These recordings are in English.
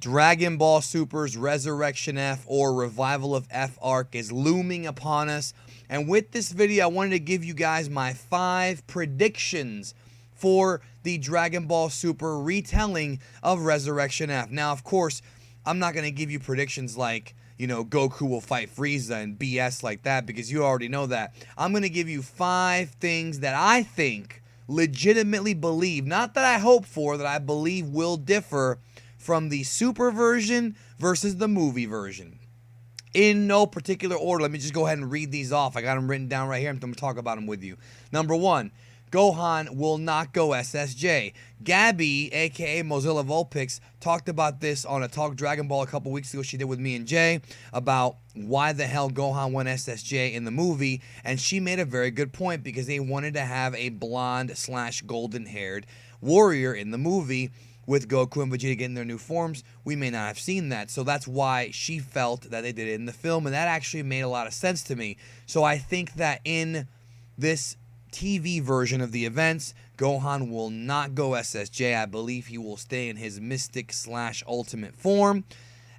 Dragon Ball Super's Resurrection F or Revival of F arc is looming upon us. And with this video, I wanted to give you guys my 5 predictions for the Dragon Ball Super retelling of Resurrection F. Now, of course, I'm not going to give you predictions like, you know, Goku will fight Frieza and BS like that, because you already know that. I'm going to give you 5 things that I think, legitimately believe, not that I hope for, that I believe will differ from the Super version versus the movie version. In no particular order, let me just go ahead and read these off. I got them written down right here. I'm going to talk about them with you. Number 1, Gohan will not go SSJ. Gabby, aka Mozilla Vulpix, talked about this on a Talk Dragon Ball a couple weeks ago she did with me and Jay about why the hell Gohan went SSJ in the movie, and she made a very good point because they wanted to have a blonde / golden haired warrior in the movie. With Goku and Vegeta getting their new forms, we may not have seen that. So that's why she felt that they did it in the film, and that actually made a lot of sense to me. So I think that in this TV version of the events, Gohan will not go SSJ. I believe he will stay in his mystic / ultimate form.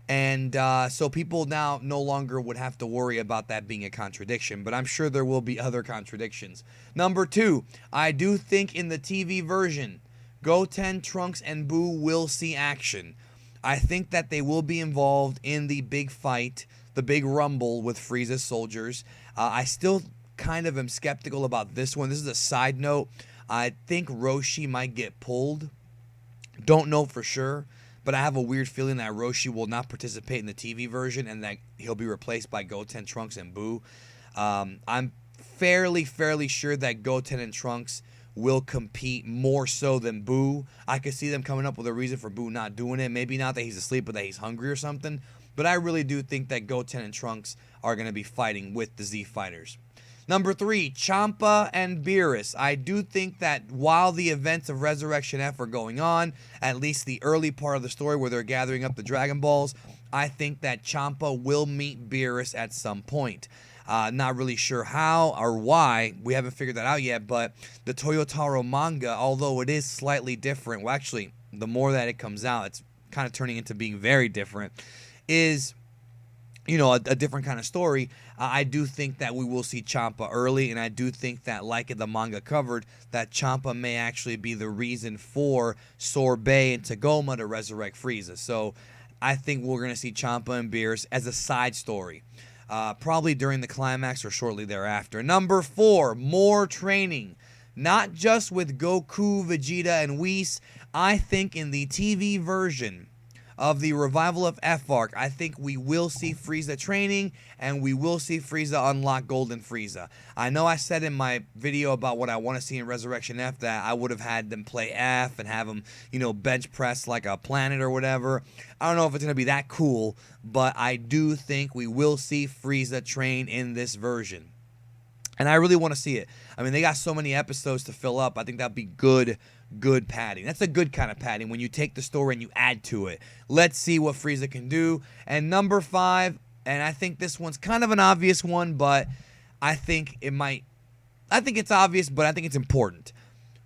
And so people now no longer would have to worry about that being a contradiction, but I'm sure there will be other contradictions. Number 2, I do think in the TV version, Goten, Trunks, and Buu will see action. I think that they will be involved in the big fight, the big rumble with Frieza's soldiers. I still kind of am skeptical about this one. This is a side note. I think Roshi might get pulled. Don't know for sure, but I have a weird feeling that Roshi will not participate in the TV version and that he'll be replaced by Goten, Trunks, and Buu. I'm fairly sure that Goten and Trunks will compete more so than Buu. I could see them coming up with a reason for Buu not doing it. Maybe not that he's asleep, but that he's hungry or something. But I really do think that Goten and Trunks are going to be fighting with the Z Fighters. Number 3, Champa and Beerus. I do think that while the events of Resurrection F are going on, at least the early part of the story where they're gathering up the Dragon Balls, I think that Champa will meet Beerus at some point. Not really sure how or why. We haven't figured that out yet, but the Toyotaro manga, although it is slightly different, well, actually, the more that it comes out, it's kind of turning into being very different, is, you know, a different kind of story. I do think that we will see Champa early, and I do think that, like the manga covered, that Champa may actually be the reason for Sorbet and Tagoma to resurrect Frieza. So I think we're going to see Champa and Beerus as a side story. Probably during the climax or shortly thereafter. Number 4, more training. Not just with Goku, Vegeta, and Whis. I think in the TV version of the Revival of F arc, I think we will see Frieza training, and we will see Frieza unlock Golden Frieza. I know I said in my video about what I want to see in Resurrection F that I would have had them play F and have them, you know, bench press like a planet or whatever. I don't know if it's going to be that cool, but I do think we will see Frieza train in this version. And I really want to see it. I mean, they got so many episodes to fill up. I think that'd be good padding. That's a good kind of padding when you take the story and you add to it. Let's see what Frieza can do. And number 5, and I think this one's kind of an obvious one, but I think it's obvious, but I think it's important.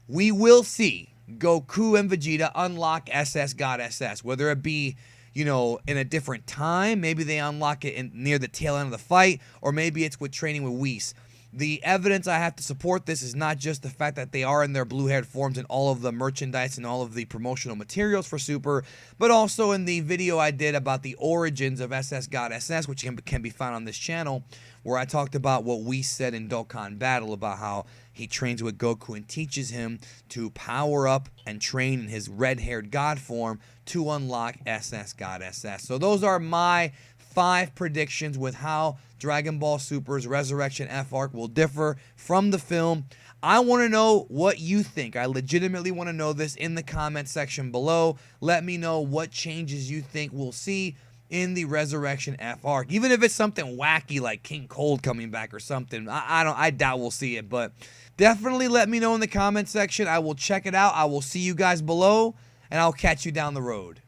We will see Goku and Vegeta unlock SS God SS, whether it be, you know, in a different time. Maybe they unlock it near the tail end of the fight, or maybe it's with training with Whis. The evidence I have to support this is not just the fact that they are in their blue-haired forms in all of the merchandise and all of the promotional materials for Super, but also in the video I did about the origins of SS God SS, which can be found on this channel, where I talked about what we said in Dokkan Battle about how he trains with Goku and teaches him to power up and train in his red-haired God form to unlock SS God SS. So those are my 5 predictions with how Dragon Ball Super's Resurrection F arc will differ from the film. I want to know what you think. I legitimately want to know this in the comment section below. Let me know what changes you think we'll see in the Resurrection F arc. Even if it's something wacky like King Cold coming back or something, I doubt we'll see it, but definitely let me know in the comment section. I will check it out. I will see you guys below, and I'll catch you down the road.